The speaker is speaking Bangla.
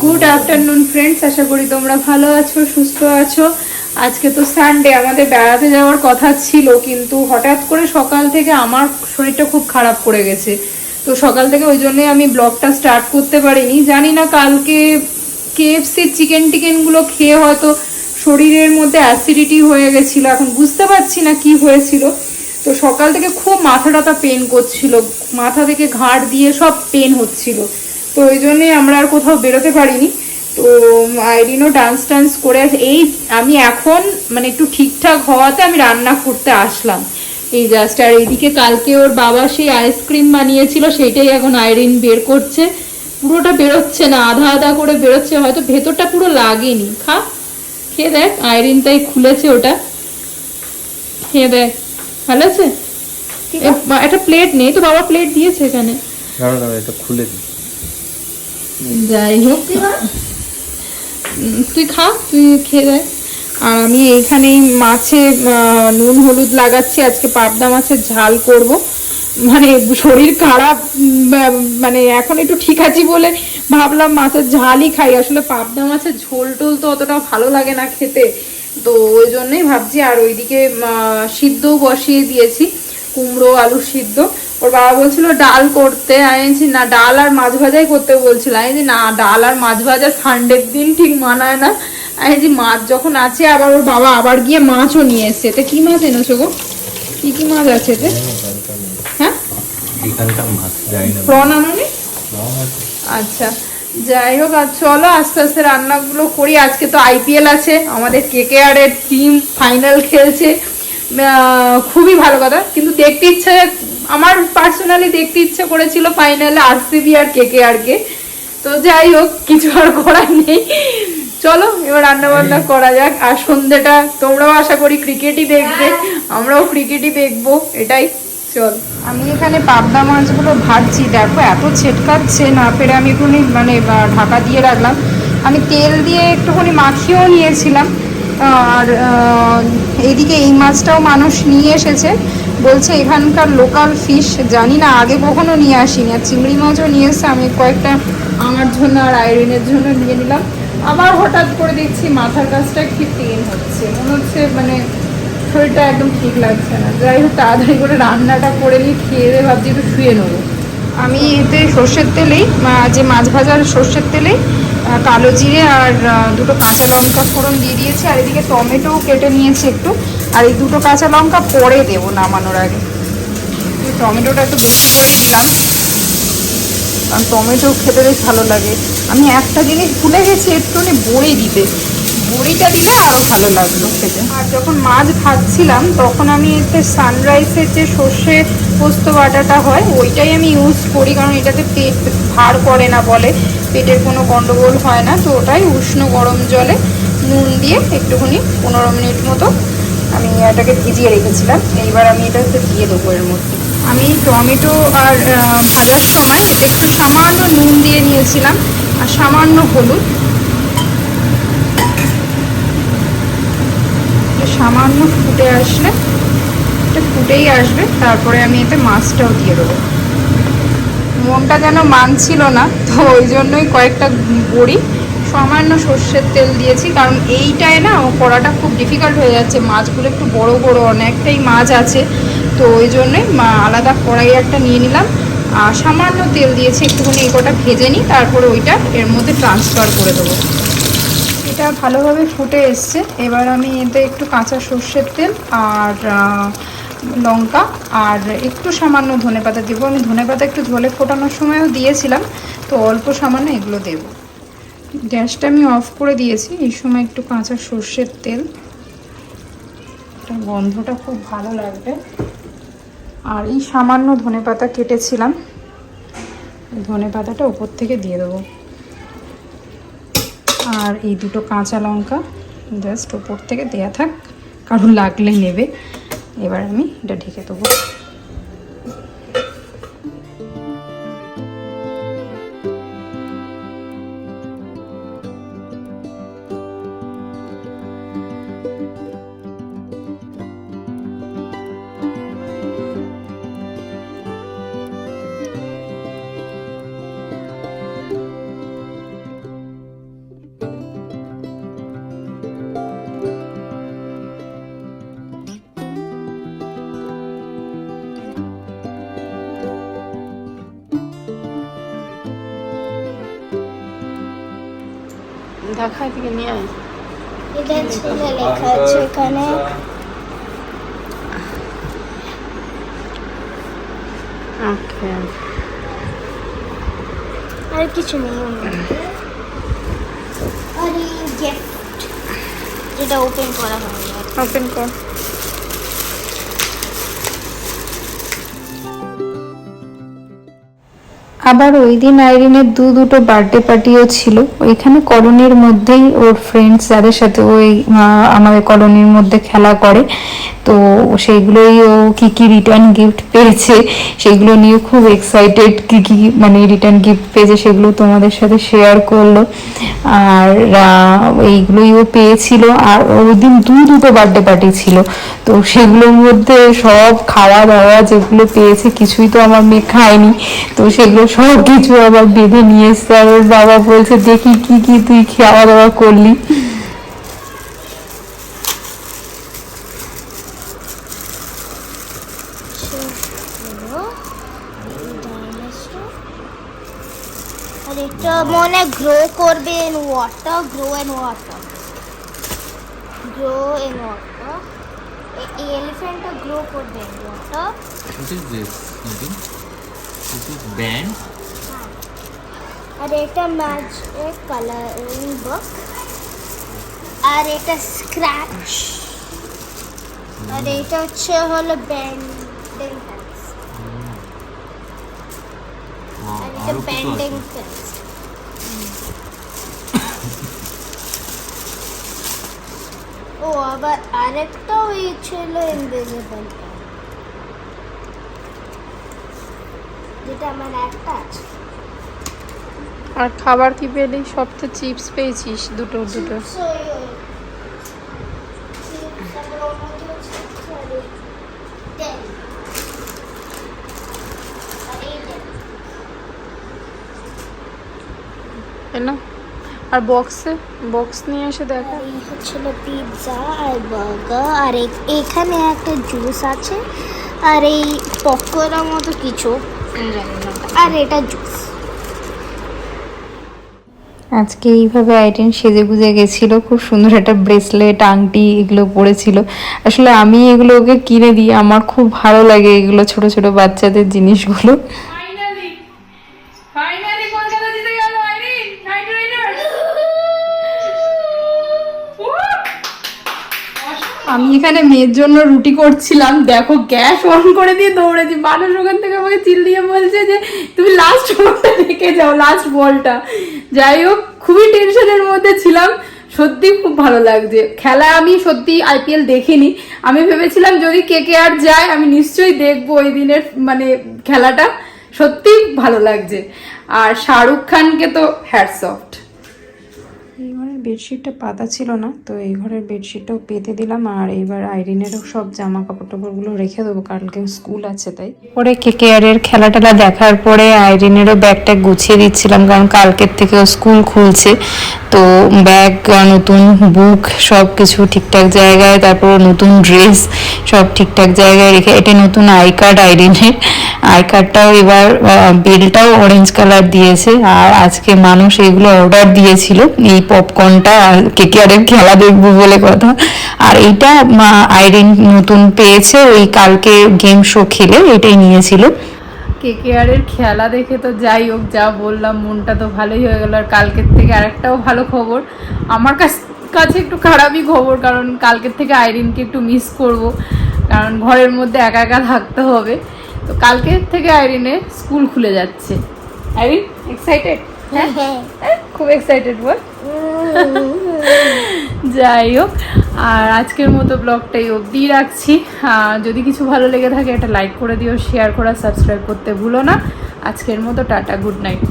গুড আফটারনুন ফ্রেন্ডস, আশা করি তোমরা ভালো আছো, সুস্থ আছো। আজকে তো সানডে, আমাদের বেড়াতে যাওয়ার কথা ছিল, কিন্তু হঠাৎ করে সকাল থেকে আমার শরীরটা খুব খারাপ করে গেছে। তো সকাল থেকে ওই জন্যই আমি ব্লগটা স্টার্ট করতে পারিনি। জানি না কালকে কেএফসির চিকেন টিকেনগুলো খেয়ে হয়তো শরীরের মধ্যে অ্যাসিডিটি হয়ে গেছিলো, এখন বুঝতে পারছি না কি হয়েছিল। তো সকাল থেকে খুব মাথা টাথা পেন করছিল, মাথা থেকে ঘাড় দিয়ে সব পেন হচ্ছিল। তো ওই জন্যই আমরা আর কোথাও বেরোতে পারিনি। তো আইরিনও ডান্স টান্স করে এই আমি এখন মানে একটু ঠিকঠাক হওয়াতে আমি রান্না করতে আসলাম এই জাস্ট। আর এইদিকে কালকে ওর বাবা সেই আইসক্রিম বানিয়েছিল, সেইটাই এখন আইরিন বের করছে। পুরোটা বেরোচ্ছে না, আধা আধা করে বেরোচ্ছে, হয়তো ভেতরটা পুরো লাগেনি। খেয়ে দেখ, আইরিন তাই খুলেছে ওটা, খেয়ে দেখ। ভালো আছে? একটা প্লেট নেই তো, বাবা প্লেট দিয়েছে এখানে। এটা খুলে দি। যাই হোক, তুই খা, তুই খেয়ে দেখ। আর আমি এইখানেই মাছে নুন হলুদ লাগাচ্ছি, আজকে পাবদা মাছের ঝাল করব। মানে শরীর খারাপ, মানে এখন একটু ঠিক আছি বলে ভাবলাম মাছের ঝালই খাই। আসলে পাবদা মাছের ঝোল টোল তো অতটা ভালো লাগে না খেতে, তো ওই জন্যই ভাবছি। আর ওইদিকে সিদ্ধও বসিয়ে দিয়েছি, কুমড়ো আলু সিদ্ধ। ওর বাবা বলছিল ডাল করতে, আমি না, ডাল আর মাছ ভাজাই করতে বলছিল। আমি না, ডাল আর মাছ ভাজা সানডের দিন ঠিক মানায় না। আমি মাছ যখন আছে, আবার ওর বাবা আবার গিয়ে মাছও নিয়ে এসছে। এতে কি মাছ এনেছো গো? কি কি মাছ আছে এতে? হ্যাঁ, প্রন আনোনি? আচ্ছা, যাই হোক। আর চলো আস্তে আস্তে রান্নাগুলো করি। আজকে তো আইপিএল আছে, আমাদের কেকেআর এর টিম ফাইনাল খেলছে। খুবই ভালো কথা, কিন্তু দেখতে ইচ্ছে, আমার পার্সোনালি দেখতে ইচ্ছে করেছিল ফাইনালে আরসিবি আর কেকেআর কে। তো যাই হোক, কিছু আর করার নেই। চলো এবার রান্না বান্না করা যাক। আর সন্ধ্যেটা তোমরাও আশা করি ক্রিকেটই দেখবে, আমরাও ক্রিকেটই দেখবো, এটাই। চল, আমি এখানে পাবদা মাছগুলো ভাজছি। দেখো এত ছেটকাচ্ছে, না পেরে আমি একটুখানি মানে ঢাকা দিয়ে রাখলাম। আমি তেল দিয়ে একটুখানি মাখিয়েও নিয়েছিলাম। আর এইদিকে এই মাছটাও মানুষ নিয়ে এসেছে, বলছে এখানকার লোকাল ফিশ, জানি না, আগে কখনো নিয়ে আসিনি। আর চিংড়ি মাছও নিয়ে এসছে, আমি কয়েকটা আমার জন্য আর আইরিনের জন্য নিয়ে নিলাম। আবার হঠাৎ করে দেখছি মাথার কাছটা কি পেন হচ্ছে, মনে হচ্ছে মানে শরীরটা একদম ঠিক লাগছে না। যাই হোক, তাড়াতাড়ি করে রান্নাটা করে নিয়ে খেয়ে দিয়ে ভাবছি একটু শুয়ে নেবো। আমি এতে সর্ষের তেলেই, যে মাছ ভাজার সর্ষের তেলেই কালো জিরে আর দুটো কাঁচা লঙ্কা ফোড়ন দিয়ে দিয়েছি। আর এদিকে টমেটোও কেটে নিয়েছি একটু। আর এই দুটো কাঁচা লঙ্কা পরে দেবো নামানোর আগে। টমেটোটা একটু বেশি করেই দিলাম, কারণ টমেটো খেতে বেশ ভালো লাগে। আমি একটা জিনিস ভুলে গেছি, একটুখানি বড়ি দিতে, বড়িটা দিলে আরও ভালো লাগলো খেতে। আর যখন মাছ ভাজছিলাম তখন আমি এতে সানরাইসের যে সর্ষে পোস্ত বাটাটা হয় ওইটাই আমি ইউজ করি, কারণ এটাতে পেট ভার করে না বলে, পেটের কোনো গন্ডগোল হয় না। তো ওটাই উষ্ণ গরম জলে নুন দিয়ে একটুখানি 15 মিনিট মতো আমি এটাকে ভিজিয়ে রেখেছিলাম। এইবার আমি এটাতে দিয়ে দেবো এর মধ্যে। আমি টমেটো আর ভাজার সময় এতে একটু সামান্য নুন দিয়ে নিয়েছিলাম আর সামান্য হলুদ, সামান্য ফুটে আসলে, এটা ফুটেই আসবে, তারপরে আমি এতে মাছটাও দিয়ে দেবো। মনটা যেন মানছিল না, তো ওই জন্যই কয়েকটা বড়ি, সামান্য সর্ষের তেল দিয়েছি, কারণ এইটায় না করাটা খুব ডিফিকাল্ট হয়ে যাচ্ছে। মাছগুলো একটু বড় বড় অনেকটাই মাছ আছে, তো ওই জন্যই আলাদা কড়াই একটা নিয়ে নিলাম। আর সামান্য তেল দিয়েছি, একটুখানি এই কটা ভেজে নিই, তারপরে ওইটা এর মধ্যে ট্রান্সফার করে দেবো। এটা ভালোভাবে ফুটে এসছে। এবার আমি এতে একটু কাঁচা সর্ষের তেল আর লঙ্কা আর একটু সামান্য ধনেপাতা দেবো। আমি ধনেপাতা একটু ঝোলে ফোটানোর সময়ও দিয়েছিলাম, তো অল্প সামান্য এগুলো দেবো। গ্যাসটা আমি অফ করে দিয়েছি। এই সময় একটু কাঁচা সর্ষের তেল, গন্ধটা খুব ভালো লাগবে। আর এই সামান্য ধনেপাতা কেটেছিলাম, ধনেপাতাটা উপর থেকে দিয়ে দেবো। আর এই দুটো কাঁচা লঙ্কা জাস্ট ওপর থেকে দেয়া থাক, কারণ লাগলে নেবে। এবার আমি এটা ঢেকে দেবো। দেখা থেকে নিয়ে আয়। এটা ছিল লেখা আছে এখানে ওকে, আর কিছু নেই ওর মধ্যে। আর এই গিফট যেটা ওপেন করা হবে। ওপেন কর। আবার ওই দিন আইরিনের দুটো বার্থডে পার্টিও ছিল ওইখানে কলোনির মধ্যেই। ওর ফ্রেন্ডস যাদের সাথে ওই আমাদের কলোনির মধ্যে খেলা করে, তো সেইগুলোই ও কি কি রিটার্ন গিফট পেয়েছে সেগুলো নিয়ে খুব এক্সাইটেড। কি কি মানে রিটার্ন গিফট পেয়েছে সেগুলো তোমাদের সাথে শেয়ার করলো। আর এইগুলোই ও পেয়েছিল। আর ওই দিন দুটো বার্থডে পার্টি ছিল, তো সেগুলোর মধ্যে সব খাওয়া দাওয়া যেগুলো পেয়েছে কিছুই তো আমার মেয়ে খায়নি, তো সেগুলো সব কিছু আবার বেঁধে নিয়ে এসছে। আর ওর বাবা বলছে দেখি কি কি তুই খাওয়া দাওয়া করলি। আর এটা মনে গ্রো করবে in water, grow in water, grow in water. এই এলিফ্যান্টটা গ্রো করবে in water. What is this? Nothing. This is band. আর এটা ম্যাজিক কালারিং বুক। আর এটা স্ক্র্যাচ। আর এটা হলো বেন্ডিং পেন্স। আর এটা বেন্ডিং পেন্স। ও আবার আরেকটা ওই ছিল ইনভিজিবল, যেটা আমার একটা আছে। আর খাবার কি পেলি? সব তো চিপস পেয়েছিস, দুটো। না, আর বক্স নিয়ে এসে দেখা। এই হচ্ছিল পিৎজা আর বার্গার। আর এখানে একটা জুস আছে, আর এই পকোড়া মতো কিছু জানি না। আর এটা জুস। আজকে এইভাবে আইটেম সেজে গুজে গেছিল, খুব সুন্দর একটা ব্রেসলেট আংটি এগুলো পরেছিল। আসলে আমি এগুলো ওকে কিনে দিই, আমার খুব ভালো লাগে এগুলো ছোট ছোট বাচ্চাদের জিনিসগুলো। ফাইনালি কলকাতা জিতে গেল আইরিন, নাইট রাইডার্স। আমি এখানে মেয়ের জন্য রুটি করছিলাম, দেখো গ্যাস অন করে দিয়ে দৌড়েছি। মানুষ ওখান থেকে আমাকে চিল দিয়ে বলছে যে তুমি লাস্ট বলটা রেখে যাও, লাস্ট বলটা। যাই হোক, খুবই টেনশনের মধ্যে ছিলাম। সত্যি খুব ভালো লাগছে খেলা। আমি সত্যি আইপিএল দেখিনি, আমি ভেবেছিলাম যদি কেকেআর যায় আমি নিশ্চয়ই দেখবো ওই দিনের মানে খেলাটা। সত্যি ভালো লাগছে। আর শাহরুখ খানকে তো হ্যাটস অফ। এই ঘরের বেডশিটটা পাতা ছিল না, তো এই ঘরের বেডশিটটাও পেতে দিলাম। আর এইবার আইরিনেরও সব জামা কাপড় টাপড়গুলো রেখে দেবো, কালকে স্কুল আছে তাই। পরে কেকেআরের খেলা টেলা দেখার পরে আইরিনেরও ব্যাগটা গুছিয়ে দিচ্ছিলাম, কারণ কালকের থেকে স্কুল খুলছে। তো ব্যাগ, নতুন বুক সব কিছু ঠিকঠাক জায়গায়, তারপর নতুন ড্রেস সব ঠিকঠাক জায়গায় রেখে। এটা নতুন আই কার্ড আইরিনের, আই কার্ডটাও এবার বিলটাও অরেঞ্জ কালার দিয়েছে। আর আজকে মানুষ এগুলো অর্ডার দিয়েছিল, এই পপকর্নটা কেকেআরের খেলা দেখবো বলে কথা। আর এইটা আইরিন নতুন পেয়েছে, ওই কালকে গেম শো খেলে এটাই নিয়েছিল। কেকেআরের খেলা দেখে তো যাই হোক, যা বললাম মনটা তো ভালোই হয়ে গেল। আর কালকের থেকে আরেকটাও ভালো খবর, আমার কাছে একটু খারাপই খবর, কারণ কালকের থেকে আইরিনকে একটু মিস করব, কারণ ঘরের মধ্যে একা একা থাকতে হবে। তো কালকের থেকে আইরিনের স্কুল খুলে যাচ্ছে। আইরিন এক্সাইটেড? হ্যাঁ, খুব এক্সাইটেড বল। যাই হোক, আর আজকের মতো ব্লগটাই অবধি রাখছি। যদি কিছু ভালো লেগে থাকে একটা লাইক করে দিও, শেয়ার করা, সাবস্ক্রাইব করতে ভুলো না। আজকের মতো টাটা, গুড নাইট।